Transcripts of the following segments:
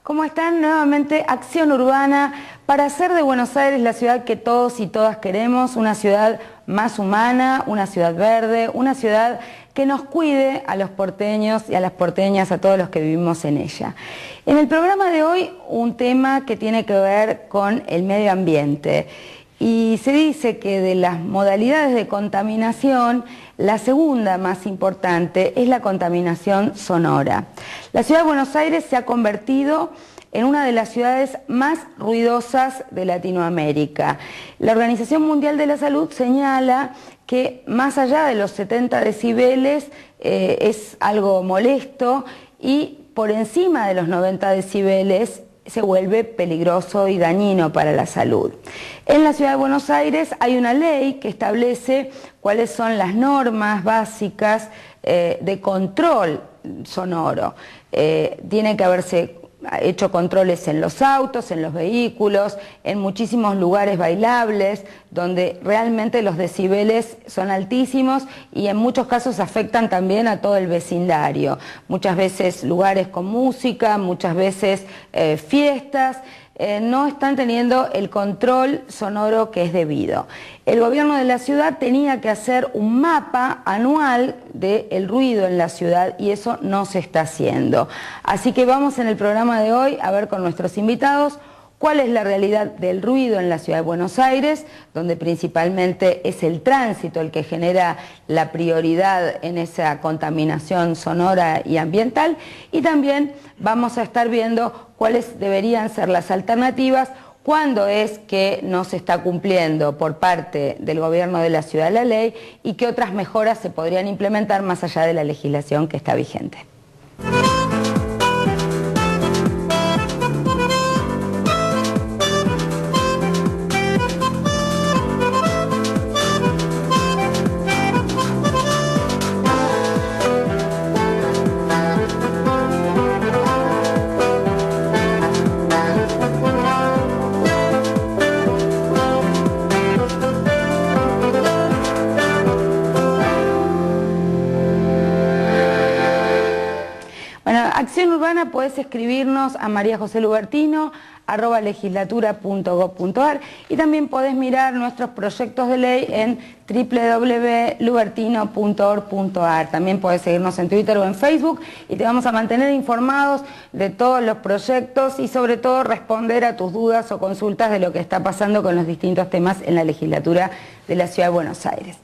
¿Cómo están? Nuevamente Acción Urbana para hacer de Buenos Aires la ciudad que todos y todas queremos, una ciudad más humana, una ciudad verde, una ciudad que nos cuide a los porteños y a las porteñas, a todos los que vivimos en ella. En el programa de hoy, un tema que tiene que ver con el medio ambiente. Y se dice que de las modalidades de contaminación, la segunda más importante es la contaminación sonora. La ciudad de Buenos Aires se ha convertido en una de las ciudades más ruidosas de Latinoamérica. La Organización Mundial de la Salud señala que más allá de los 70 decibeles es algo molesto y por encima de los 90 decibeles se vuelve peligroso y dañino para la salud. En la ciudad de Buenos Aires hay una ley que establece cuáles son las normas básicas de control sonoro. Tiene que haberse hecho controles en los autos, en los vehículos, en muchísimos lugares bailables, donde realmente los decibeles son altísimos y en muchos casos afectan también a todo el vecindario. Muchas veces lugares con música, muchas veces fiestas, no están teniendo el control sonoro que es debido. El gobierno de la ciudad tenía que hacer un mapa anual del ruido en la ciudad y eso no se está haciendo. Así que vamos en el programa de hoy a ver con nuestros invitados cuál es la realidad del ruido en la ciudad de Buenos Aires, donde principalmente es el tránsito el que genera la prioridad en esa contaminación sonora y ambiental, y también vamos a estar viendo cuáles deberían ser las alternativas, cuándo es que no se está cumpliendo por parte del gobierno de la ciudad la ley y qué otras mejoras se podrían implementar más allá de la legislación que está vigente. Acción Urbana, podés escribirnos a mariajoselubertino@legislatura.gov.ar y también podés mirar nuestros proyectos de ley en www.lubertino.org.ar. También podés seguirnos en Twitter o en Facebook y te vamos a mantener informados de todos los proyectos y sobre todo responder a tus dudas o consultas de lo que está pasando con los distintos temas en la legislatura de la Ciudad de Buenos Aires.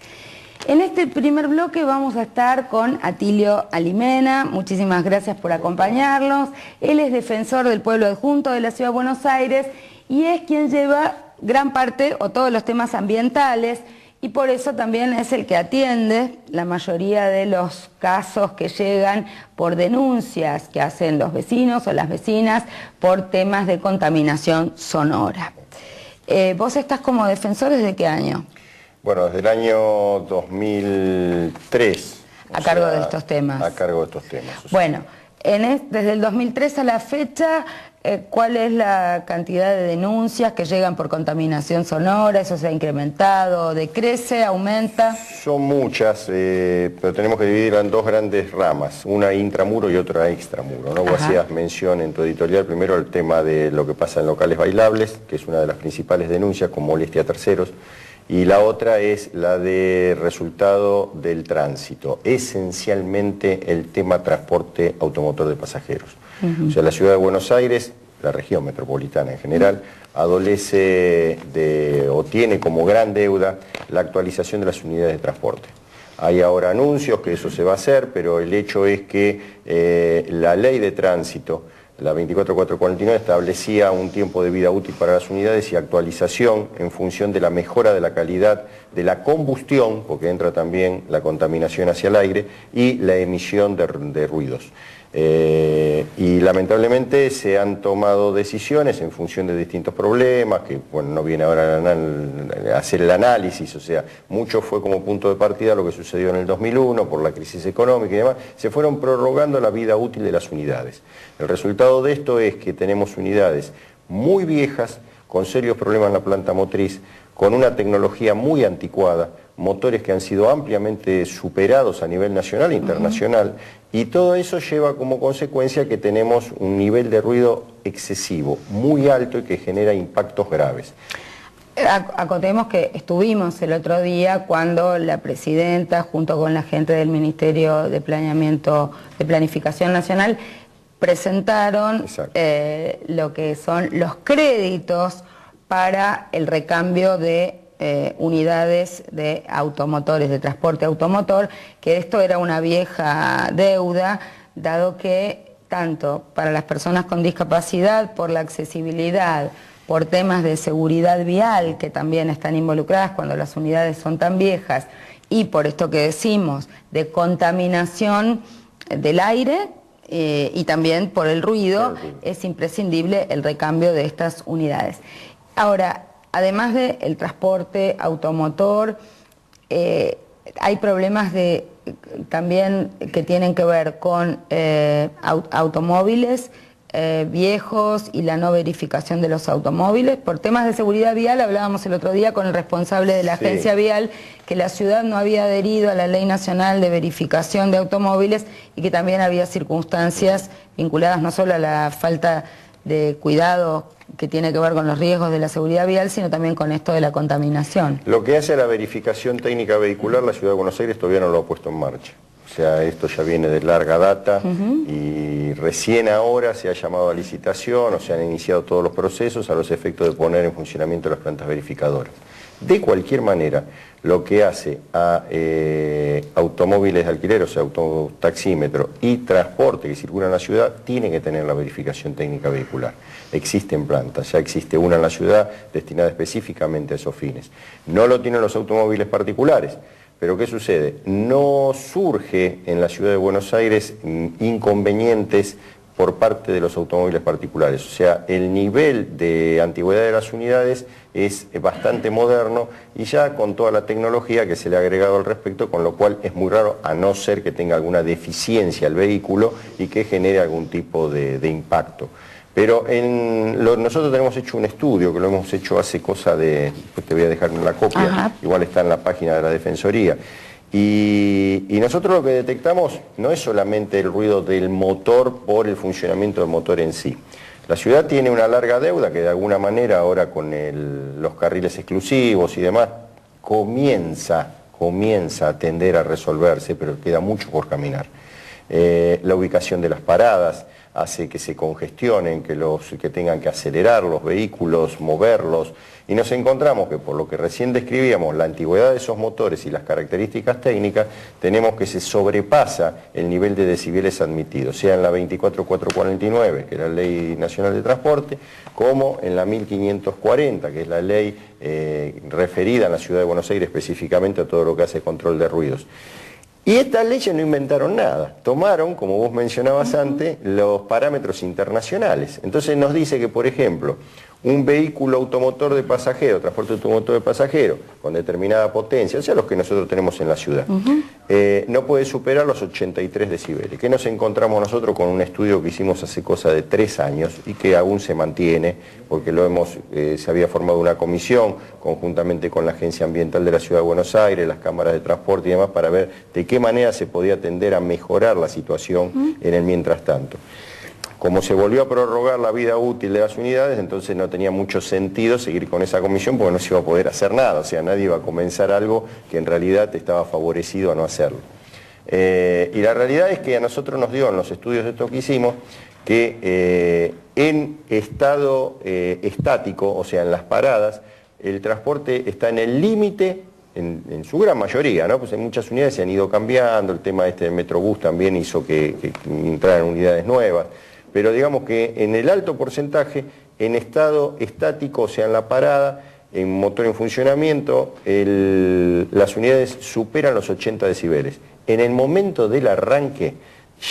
En este primer bloque vamos a estar con Atilio Alimena. Muchísimas gracias por acompañarnos. Él es defensor del pueblo adjunto de la Ciudad de Buenos Aires y es quien lleva gran parte o todos los temas ambientales y por eso también es el que atiende la mayoría de los casos que llegan por denuncias que hacen los vecinos o las vecinas por temas de contaminación sonora. ¿Vos estás como defensor desde qué año? Bueno, desde el año 2003. A cargo de estos temas. A cargo de estos temas. Bueno, desde el 2003 a la fecha, ¿cuál es la cantidad de denuncias que llegan por contaminación sonora? ¿Eso se ha incrementado? ¿Decrece? ¿Aumenta? Son muchas, pero tenemos que dividirla en dos grandes ramas, una intramuro y otra extramuro, ¿no? Vos hacías mención en tu editorial primero el tema de lo que pasa en locales bailables, que es una de las principales denuncias con molestia a terceros. Y la otra es la de resultado del tránsito, esencialmente el tema transporte automotor de pasajeros. O sea, la ciudad de Buenos Aires, la región metropolitana en general, adolece o tiene como gran deuda la actualización de las unidades de transporte. Hay ahora anuncios que eso se va a hacer, pero el hecho es que la ley de tránsito, la 24449, establecía un tiempo de vida útil para las unidades y actualización en función de la mejora de la calidad de la combustión, porque entra también la contaminación hacia el aire, y la emisión de ruidos. Y lamentablemente se han tomado decisiones en función de distintos problemas, que bueno, no viene ahora a hacer el análisis, o sea, mucho fue como punto de partida lo que sucedió en el 2001 por la crisis económica y demás, se fueron prorrogando la vida útil de las unidades. El resultado de esto es que tenemos unidades muy viejas, con serios problemas en la planta motriz, con una tecnología muy anticuada, motores que han sido ampliamente superados a nivel nacional e internacional Y todo eso lleva como consecuencia que tenemos un nivel de ruido excesivo, muy alto y que genera impactos graves. Acotemos que estuvimos el otro día cuando la presidenta, junto con la gente del Ministerio de Planificación Nacional, presentaron lo que son los créditos para el recambio de unidades de automotores, de transporte automotor, que esto era una vieja deuda, dado que tanto para las personas con discapacidad, por la accesibilidad, por temas de seguridad vial, que también están involucradas cuando las unidades son tan viejas, y por esto que decimos, de contaminación del aire, y también por el ruido, es imprescindible el recambio de estas unidades. Ahora, además del transporte automotor, hay problemas también que tienen que ver con automóviles viejos y la no verificación de los automóviles. Por temas de seguridad vial, hablábamos el otro día con el responsable de la agencia vial, que la ciudad no había adherido a la Ley Nacional de Verificación de Automóviles y que también había circunstancias vinculadas no solo a la falta de cuidado que tiene que ver con los riesgos de la seguridad vial, sino también con esto de la contaminación. Lo que hace a la verificación técnica vehicular, la Ciudad de Buenos Aires todavía no lo ha puesto en marcha. O sea, esto ya viene de larga data y recién ahora se ha llamado a licitación o se han iniciado todos los procesos a los efectos de poner en funcionamiento las plantas verificadoras. De cualquier manera, lo que hace a automóviles de alquiler, o sea, autotaxímetro y transporte que circula en la ciudad, tiene que tener la verificación técnica vehicular. Existen plantas, ya existe una en la ciudad destinada específicamente a esos fines. No lo tienen los automóviles particulares. Pero ¿qué sucede? No surge en la ciudad de Buenos Aires inconvenientes por parte de los automóviles particulares. O sea, el nivel de antigüedad de las unidades es bastante moderno y ya con toda la tecnología que se le ha agregado al respecto, con lo cual es muy raro, a no ser que tenga alguna deficiencia el vehículo y que genere algún tipo de impacto. Pero nosotros tenemos hecho un estudio, que lo hemos hecho hace cosa de, pues te voy a dejar la copia, igual está en la página de la Defensoría, y nosotros lo que detectamos no es solamente el ruido del motor por el funcionamiento del motor en sí. La ciudad tiene una larga deuda que de alguna manera ahora con los carriles exclusivos y demás comienza a tender a resolverse, pero queda mucho por caminar. La ubicación de las paradas hace que se congestionen, que tengan que acelerar los vehículos, moverlos, y nos encontramos que por lo que recién describíamos, la antigüedad de esos motores y las características técnicas, tenemos que se sobrepasa el nivel de decibeles admitidos, sea en la 24449, que es la Ley Nacional de Transporte, como en la 1540, que es la ley referida en la Ciudad de Buenos Aires específicamente a todo lo que hace control de ruidos. Y estas leyes no inventaron nada, tomaron, como vos mencionabas antes, los parámetros internacionales. Entonces nos dice que, por ejemplo, un vehículo automotor de pasajero, transporte automotor de pasajero, con determinada potencia, o sea, los que nosotros tenemos en la ciudad, no puede superar los 83 decibeles. ¿Qué nos encontramos nosotros con un estudio que hicimos hace cosa de 3 años y que aún se mantiene, porque se había formado una comisión conjuntamente con la Agencia Ambiental de la Ciudad de Buenos Aires, las cámaras de transporte y demás, para ver de qué manera se podía tender a mejorar la situación en el mientras tanto. Como se volvió a prorrogar la vida útil de las unidades, entonces no tenía mucho sentido seguir con esa comisión porque no se iba a poder hacer nada, o sea, nadie iba a comenzar algo que en realidad estaba favorecido a no hacerlo. Y la realidad es que a nosotros nos dio en los estudios de esto que hicimos que en estado estático, o sea, en las paradas, el transporte está en el límite en su gran mayoría, ¿no? Pues en muchas unidades se han ido cambiando, el tema del Metrobús también hizo que entraran unidades nuevas. Pero digamos que en el alto porcentaje, en estado estático, o sea, en la parada, en motor en funcionamiento, las unidades superan los 80 decibeles. En el momento del arranque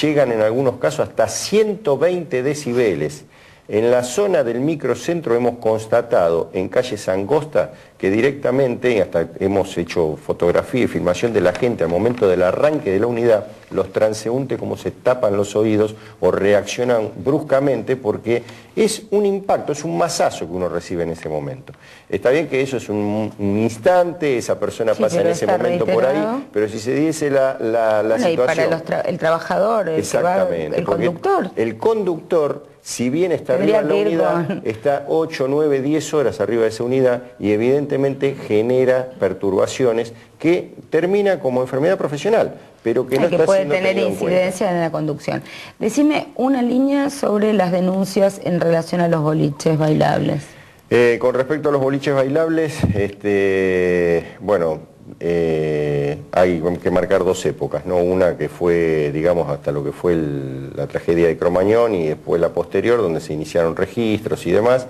llegan en algunos casos hasta 120 decibeles. En la zona del microcentro hemos constatado en calles angostas que directamente, hasta hemos hecho fotografía y filmación de la gente al momento del arranque de la unidad, los transeúntes como se tapan los oídos o reaccionan bruscamente porque es un impacto, es un mazazo que uno recibe en ese momento. Está bien que eso es un instante, esa persona pasa en ese momento por ahí, pero si se diese la situación... Y para el trabajador, el conductor. El conductor, si bien está arriba de la unidad, está 8, 9, 10 horas arriba de esa unidad y evidentemente genera perturbaciones que termina como enfermedad profesional, pero que no está puede siendo tener incidencia en la conducción. Decime una línea sobre las denuncias en relación a los boliches bailables. Con respecto a los boliches bailables, bueno, hay que marcar dos épocas, ¿no? Una que fue, digamos, hasta lo que fue la tragedia de Cromañón y después la posterior, donde se iniciaron registros y demás.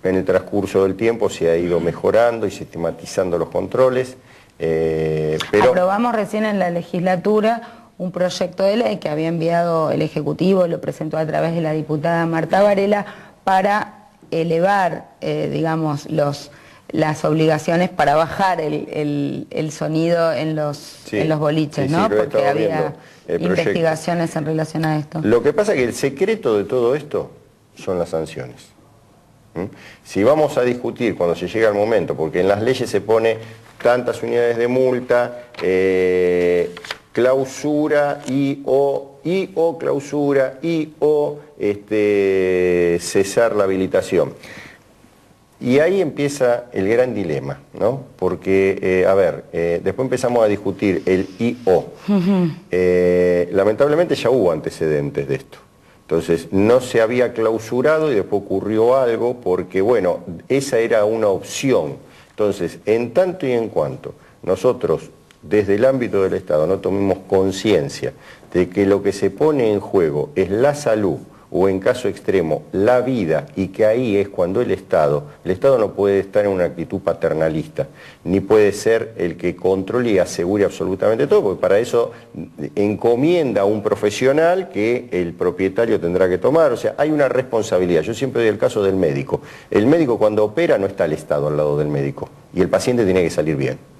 En el transcurso del tiempo se ha ido mejorando y sistematizando los controles. Pero... Aprobamos recién en la legislatura un proyecto de ley que había enviado el Ejecutivo, lo presentó a través de la diputada Marta Varela, para elevar, digamos, las obligaciones para bajar el sonido en los boliches, ¿no? Porque había investigaciones en relación a esto. Lo que pasa es que el secreto de todo esto son las sanciones. Si vamos a discutir cuando se llega el momento, porque en las leyes se pone tantas unidades de multa, clausura y o clausura y o cesar la habilitación. Y ahí empieza el gran dilema, ¿no? Porque, después empezamos a discutir el I.O. Lamentablemente ya hubo antecedentes de esto. Entonces, no se había clausurado y después ocurrió algo porque, bueno, esa era una opción. Entonces, en tanto y en cuanto nosotros, desde el ámbito del Estado, no tomemos conciencia de que lo que se pone en juego es la salud, o en caso extremo, la vida, y que ahí es cuando el Estado no puede estar en una actitud paternalista, ni puede ser el que controle y asegure absolutamente todo, porque para eso encomienda a un profesional que el propietario tendrá que tomar, o sea, hay una responsabilidad. Yo siempre doy el caso del médico. El médico cuando opera no está el Estado al lado del médico, y el paciente tiene que salir bien.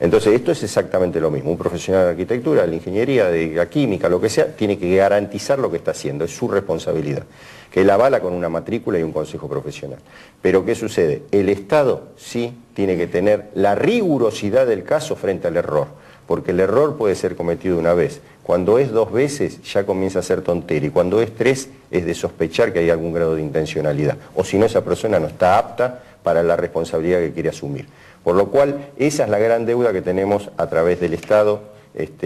Entonces esto es exactamente lo mismo. Un profesional de arquitectura, de la ingeniería, de la química, lo que sea, tiene que garantizar lo que está haciendo, es su responsabilidad, que la avala con una matrícula y un consejo profesional. Pero ¿qué sucede? El Estado sí tiene que tener la rigurosidad del caso frente al error, porque el error puede ser cometido una vez. Cuando es 2 veces ya comienza a ser tontería, y cuando es 3 es de sospechar que hay algún grado de intencionalidad, o si no, esa persona no está apta para la responsabilidad que quiere asumir. Por lo cual, esa es la gran deuda que tenemos a través del Estado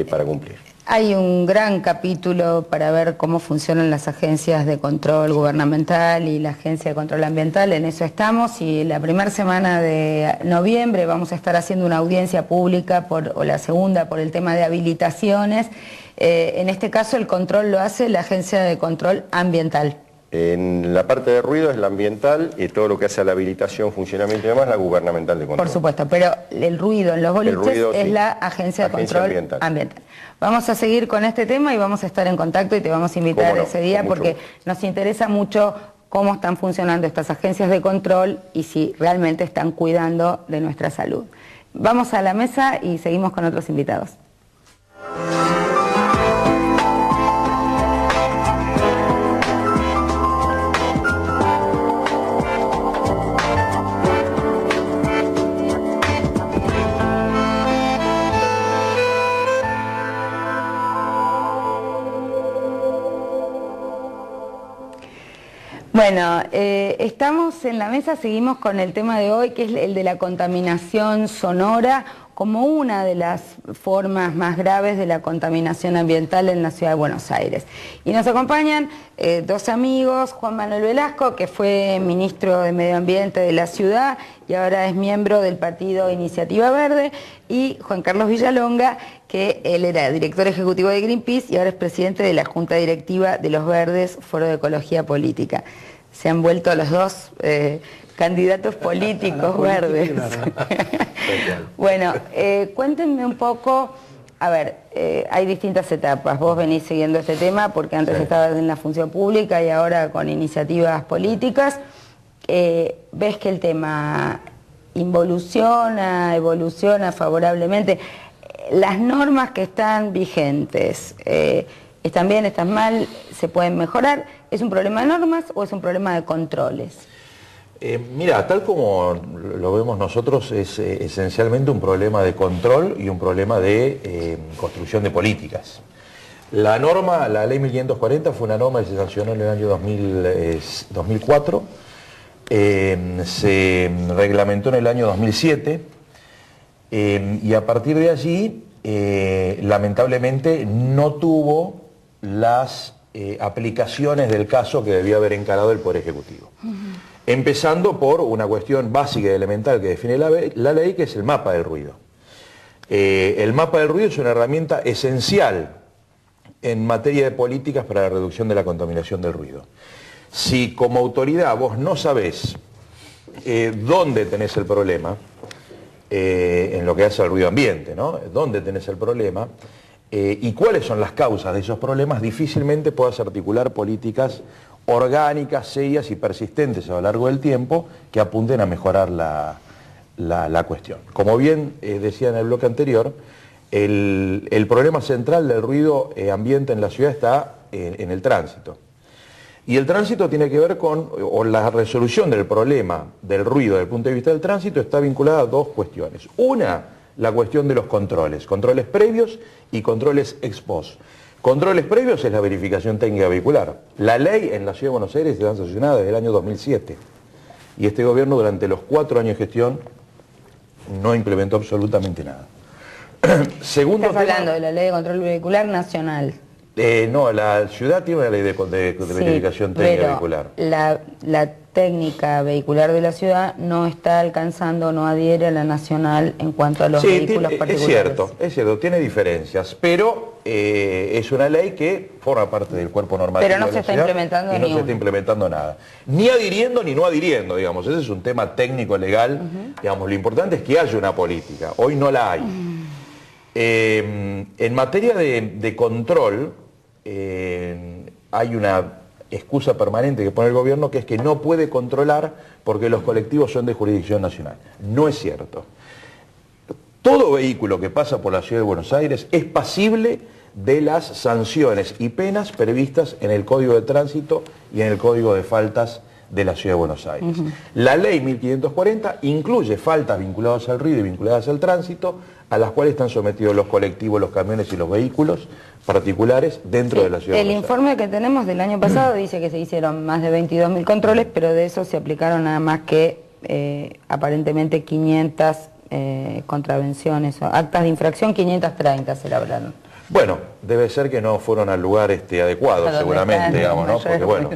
para cumplir. Hay un gran capítulo para ver cómo funcionan las agencias de control gubernamental y la Agencia de Control Ambiental, en eso estamos, y la primera semana de noviembre vamos a estar haciendo una audiencia pública, o la segunda, por el tema de habilitaciones. En este caso el control lo hace la Agencia de Control Ambiental. En la parte de ruido es la ambiental y todo lo que hace a la habilitación, funcionamiento y demás, la gubernamental de control. Por supuesto, pero el ruido en los boliches es sí, la Agencia de Control Ambiental. Vamos a seguir con este tema y vamos a estar en contacto y te vamos a invitar ese día porque nos interesa mucho cómo están funcionando estas agencias de control y si realmente están cuidando de nuestra salud. Vamos a la mesa y seguimos con otros invitados. Bueno, estamos en la mesa, seguimos con el tema de hoy, que es el de la contaminación sonora, como una de las formas más graves de la contaminación ambiental en la ciudad de Buenos Aires. Y nos acompañan 2 amigos, Juan Manuel Velasco, que fue ministro de Medio Ambiente de la ciudad y ahora es miembro del partido Iniciativa Verde, y Juan Carlos Villalonga, que él era director ejecutivo de Greenpeace y ahora es presidente de la Junta Directiva de los Verdes, Foro de Ecología Política. Se han vuelto los dos candidatos políticos verdes. Bueno, cuéntenme un poco, a ver, hay distintas etapas. Vos venís siguiendo este tema porque antes estabas en la función pública y ahora con iniciativas políticas. ¿Ves que el tema evoluciona favorablemente. Las normas que están vigentes, ¿están bien, están mal, se pueden mejorar? ¿Es un problema de normas o es un problema de controles? Mira, tal como lo vemos nosotros, es esencialmente un problema de control y un problema de construcción de políticas. La norma, la ley 1540, fue una norma que se sancionó en el año 2004, se reglamentó en el año 2007, y a partir de allí, lamentablemente, no tuvo las aplicaciones del caso que debía haber encarado el Poder Ejecutivo. Empezando por una cuestión básica y elemental que define la ley, que es el mapa del ruido. El mapa del ruido es una herramienta esencial en materia de políticas para la reducción de la contaminación del ruido. Si como autoridad vos no sabés dónde tenés el problema, en lo que hace al ruido ambiente, ¿no? Dónde tenés el problema y cuáles son las causas de esos problemas, difícilmente puedas articular políticas orgánicas, serias y persistentes a lo largo del tiempo que apunten a mejorar la cuestión. Como bien decía en el bloque anterior, el problema central del ruido ambiente en la ciudad está en el tránsito. Y el tránsito tiene que ver o la resolución del problema del ruido desde el punto de vista del tránsito está vinculada a dos cuestiones. Una, la cuestión de los controles previos y controles ex post. Controles previos es la verificación técnica vehicular. La ley en la Ciudad de Buenos Aires está sancionada desde el año 2007. Y este gobierno durante los 4 años de gestión no implementó absolutamente nada. Segundo Estás hablando de la ley de control vehicular nacional. No, la ciudad tiene una ley de verificación técnica vehicular. La técnica vehicular de la ciudad no está alcanzando, no adhiere a la nacional en cuanto a los vehículos particulares. Es cierto, tiene diferencias, pero es una ley que forma parte del cuerpo normativo. Pero no se está implementando no se está implementando nada. Ni adhiriendo ni no adhiriendo, digamos. Ese es un tema técnico, legal. Digamos, lo importante es que haya una política. Hoy no la hay. En materia de control, hay una excusa permanente que pone el gobierno, que es que no puede controlar porque los colectivos son de jurisdicción nacional. No es cierto. Todo vehículo que pasa por la Ciudad de Buenos Aires es pasible de las sanciones y penas previstas en el Código de Tránsito y en el Código de Faltas de la Ciudad de Buenos Aires. La ley 1540 incluye faltas vinculadas al ruido y vinculadas al tránsito, a las cuales están sometidos los colectivos, los camiones y los vehículos particulares dentro de la Ciudad de Buenos Aires. El informe que tenemos del año pasado dice que se hicieron más de 22.000 controles, pero de eso se aplicaron nada más que aparentemente 500 contravenciones, o actas de infracción, 530 se elaboraron. Bueno, debe ser que no fueron al lugar adecuado, seguramente, digamos, ¿no? Porque bueno,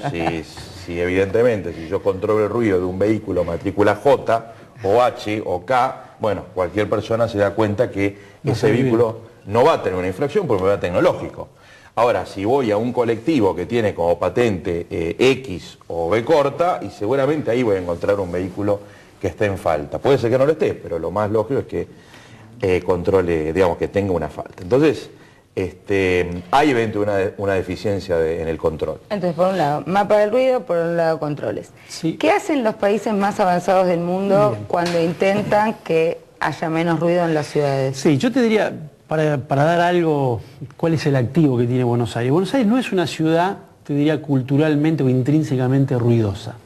si evidentemente, si yo controlo el ruido de un vehículo matrícula J o H o K, bueno, cualquier persona se da cuenta que ese vehículo no va a tener una infracción por un problema tecnológico. Ahora, si voy a un colectivo que tiene como patente X o B corta, y seguramente ahí voy a encontrar un vehículo que esté en falta. Puede ser que no lo esté, pero lo más lógico es que controle, digamos, que tenga una falta. Entonces, hay evidentemente una deficiencia en el control. Entonces, por un lado, mapa del ruido, por un lado, controles. Sí. ¿Qué hacen los países más avanzados del mundo cuando intentan que haya menos ruido en las ciudades? Sí, yo te diría, para dar algo, ¿cuál es el activo que tiene Buenos Aires? Buenos Aires no es una ciudad, te diría, culturalmente o intrínsecamente ruidosa.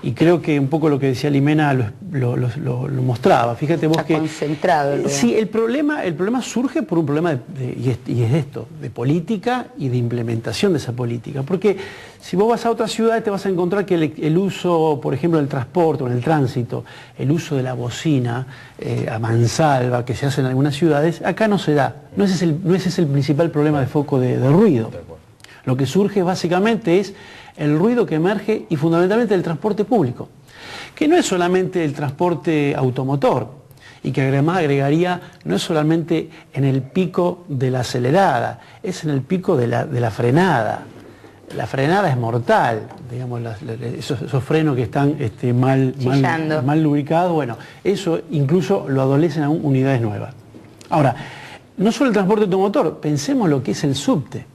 Y creo que un poco lo que decía Limena lo mostraba. Fíjate vos que... concentrado el ruido. Sí, el problema surge por un problema, y es esto, de política y de implementación de esa política. Porque si vos vas a otra ciudad te vas a encontrar que el uso, por ejemplo, del transporte o en el tránsito, el uso de la bocina a mansalva que se hace en algunas ciudades, acá no se da. No ese es el principal problema de foco de ruido. Lo que surge básicamente es el ruido que emerge y fundamentalmente del transporte público, que no es solamente el transporte automotor y que además agregaría, no es solamente en el pico de la acelerada, es en el pico de la frenada. La frenada es mortal, digamos, esos frenos que están mal lubricados, bueno, eso incluso lo adolecen aún unidades nuevas. Ahora, no solo el transporte automotor, pensemos lo que es el subte.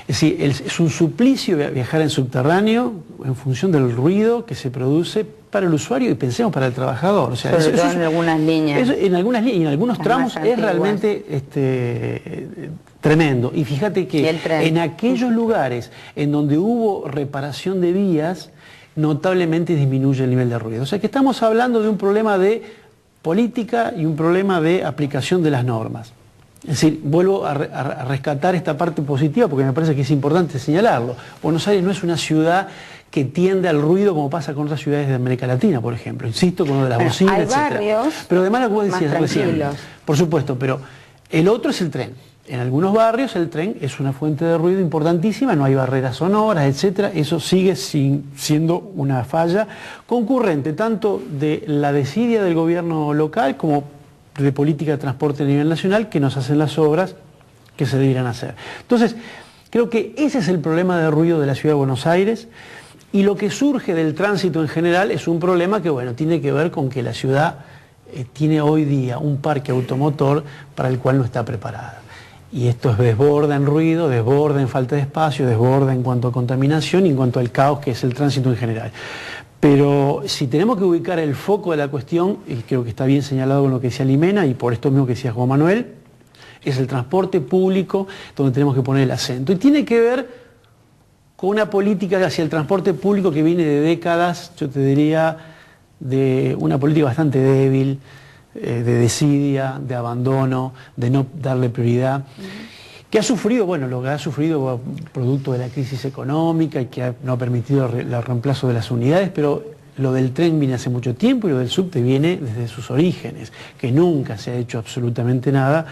Es decir, es un suplicio viajar en subterráneo en función del ruido que se produce para el usuario y pensemos para el trabajador. O sea, sobre todo en algunas líneas. En algunas líneas y en algunos tramos es realmente tremendo. Y fíjate que en aquellos lugares en donde hubo reparación de vías, notablemente disminuye el nivel de ruido. O sea que estamos hablando de un problema de política y un problema de aplicación de las normas. Es decir, vuelvo a rescatar esta parte positiva porque me parece que es importante señalarlo. Buenos Aires no es una ciudad que tiende al ruido como pasa con otras ciudades de América Latina, por ejemplo. Insisto, con lo de las bocinas, hay etc. barrios pero además lo que vos decías recién, por supuesto, pero el otro es el tren. En algunos barrios el tren es una fuente de ruido importantísima, no hay barreras sonoras, etcétera. Eso sigue siendo una falla concurrente tanto de la desidia del gobierno local como de política de transporte a nivel nacional que nos hacen las obras que se deberían hacer. Entonces, creo que ese es el problema de ruido de la ciudad de Buenos Aires y lo que surge del tránsito en general es un problema que, bueno, tiene que ver con que la ciudad tiene hoy día un parque automotor para el cual no está preparada. Y esto desborda en ruido, desborda en falta de espacio, desborda en cuanto a contaminación y en cuanto al caos que es el tránsito en general. Pero si tenemos que ubicar el foco de la cuestión, y creo que está bien señalado con lo que decía Limena, y por esto mismo que decía Juan Manuel, es el transporte público donde tenemos que poner el acento. Y tiene que ver con una política hacia el transporte público que viene de décadas, yo te diría, de una política bastante débil, de desidia, de abandono, de no darle prioridad. Que ha sufrido, bueno, lo que ha sufrido producto de la crisis económica y que no ha permitido el reemplazo de las unidades, pero lo del tren viene hace mucho tiempo y lo del subte viene desde sus orígenes, que nunca se ha hecho absolutamente nada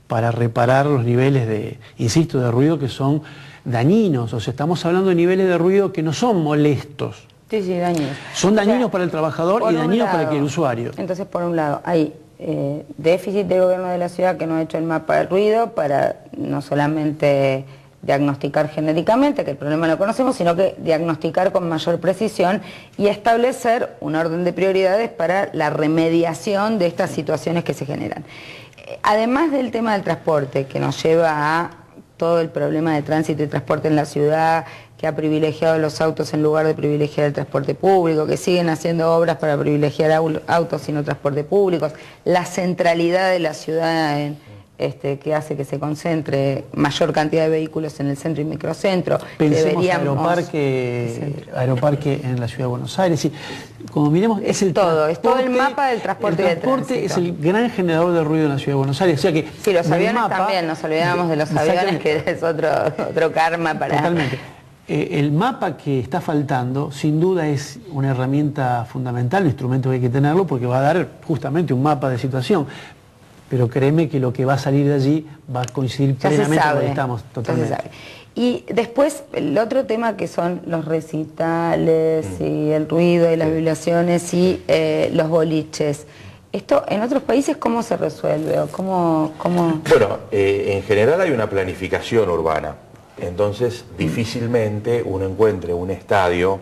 para reparar los niveles de, insisto, de ruido que son dañinos. O sea, estamos hablando de niveles de ruido que no son molestos. Sí, sí, dañinos. Son dañinos para el trabajador y dañinos para el usuario. Entonces, por un lado, hay déficit del gobierno de la ciudad que no ha hecho el mapa del ruido para no solamente diagnosticar genéricamente, que el problema lo conocemos, sino que diagnosticar con mayor precisión y establecer un orden de prioridades para la remediación de estas situaciones que se generan. Además del tema del transporte, que nos lleva a todo el problema de tránsito y transporte en la ciudad, que ha privilegiado los autos en lugar de privilegiar el transporte público, que siguen haciendo obras para privilegiar autos y no transporte públicos, la centralidad de la ciudad que hace que se concentre mayor cantidad de vehículos en el centro y microcentro. Pensemos Aeroparque en la ciudad de Buenos Aires. Como miremos, es todo el mapa del transporte y del tránsito. El transporte es el gran generador de ruido en la ciudad de Buenos Aires. O sea que sí, los aviones también, nos olvidamos de los aviones, que es otro karma para... Totalmente. El mapa que está faltando, sin duda, es una herramienta fundamental, un instrumento que hay que tenerlo, porque va a dar justamente un mapa de situación. Pero créeme que lo que va a salir de allí va a coincidir plenamente con lo que estamos totalmente. Y después, el otro tema que son los recitales y el ruido y las violaciones y los boliches. ¿Esto en otros países cómo se resuelve? ¿O cómo? Bueno, en general hay una planificación urbana. Entonces, difícilmente uno encuentre un estadio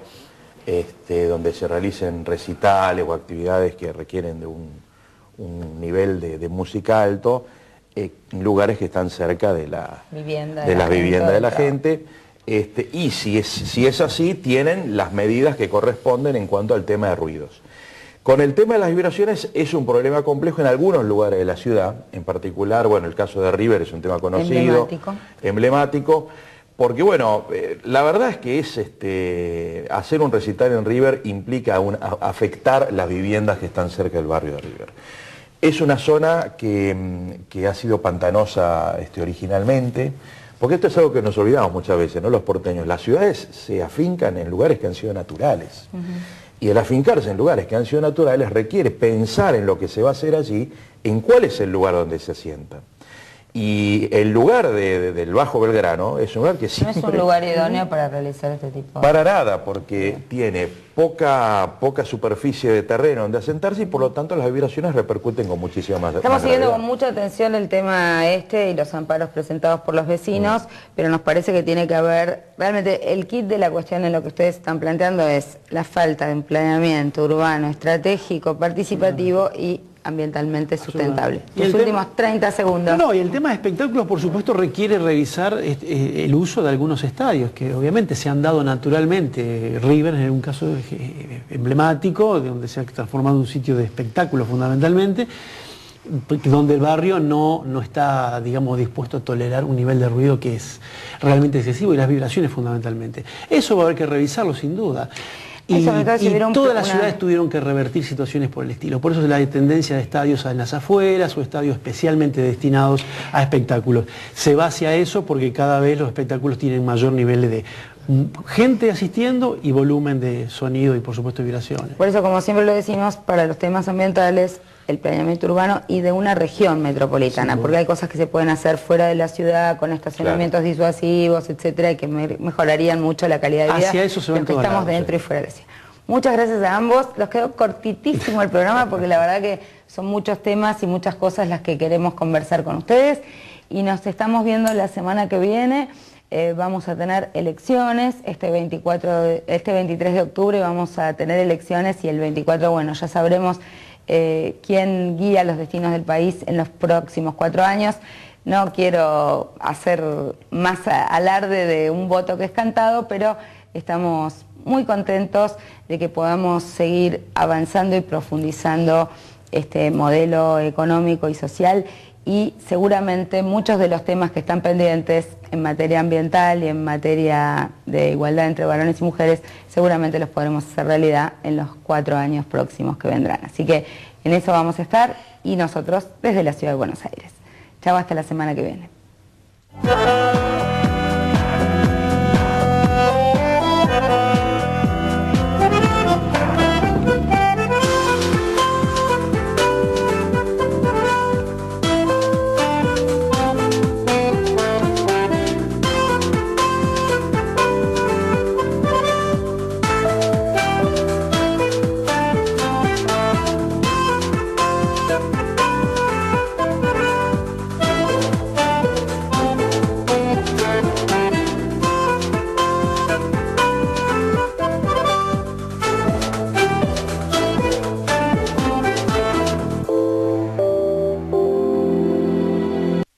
donde se realicen recitales o actividades que requieren de un nivel de música alto en lugares que están cerca de las viviendas de la gente. Y si es así, tienen las medidas que corresponden en cuanto al tema de ruidos. Con el tema de las vibraciones es un problema complejo en algunos lugares de la ciudad, en particular, bueno, el caso de River es un tema conocido, emblemático, porque bueno, la verdad es que hacer un recital en River implica afectar las viviendas que están cerca del barrio de River. Es una zona que ha sido pantanosa originalmente, porque esto es algo que nos olvidamos muchas veces, ¿no? Los porteños, las ciudades se afincan en lugares que han sido naturales. Y el afincarse en lugares que han sido naturales requiere pensar en lo que se va a hacer allí, en cuál es el lugar donde se asienta. Y el lugar del Bajo Belgrano es un lugar que siempre... No es un lugar idóneo para realizar este tipo de... Para nada, porque tiene poca superficie de terreno donde asentarse y por lo tanto las vibraciones repercuten con muchísima más gravedad. Estamos siguiendo con mucha atención el tema y los amparos presentados por los vecinos, pero nos parece que tiene que haber... Realmente el kit de la cuestión en lo que ustedes están planteando es la falta de un planeamiento urbano, estratégico, participativo y ambientalmente sustentable. Y Los últimos 30 segundos. No, y el tema de espectáculos, por supuesto, requiere revisar el uso de algunos estadios, que obviamente se han dado naturalmente. River es un caso emblemático, de donde se ha transformado en un sitio de espectáculos fundamentalmente, donde el barrio no está, digamos, dispuesto a tolerar un nivel de ruido que es realmente excesivo, y las vibraciones fundamentalmente. Eso va a haber que revisarlo sin duda. Y todas las ciudades tuvieron que revertir situaciones por el estilo. Por eso es la tendencia de estadios en las afueras o estadios especialmente destinados a espectáculos. Se va hacia eso porque cada vez los espectáculos tienen mayor nivel de gente asistiendo y volumen de sonido y por supuesto vibraciones. Por eso, como siempre lo decimos, para los temas ambientales, el planeamiento urbano y de una región metropolitana, porque hay cosas que se pueden hacer fuera de la ciudad con estacionamientos disuasivos, etcétera, y que mejorarían mucho la calidad de vida hacia eso se va de los que estamos dentro y fuera de la ciudad. Muchas gracias a ambos. Los quedó cortitísimo el programa porque la verdad que son muchos temas y muchas cosas las que queremos conversar con ustedes, y nos estamos viendo la semana que viene. Vamos a tener elecciones, este 23 de octubre vamos a tener elecciones, y el 24, bueno, ya sabremos quién guía los destinos del país en los próximos 4 años. No quiero hacer más alarde de un voto que es cantado, pero estamos muy contentos de que podamos seguir avanzando y profundizando este modelo económico y social, y seguramente muchos de los temas que están pendientes en materia ambiental y en materia de igualdad entre varones y mujeres, seguramente los podremos hacer realidad en los 4 años próximos que vendrán. Así que en eso vamos a estar, y nosotros desde la Ciudad de Buenos Aires. Chau, hasta la semana que viene.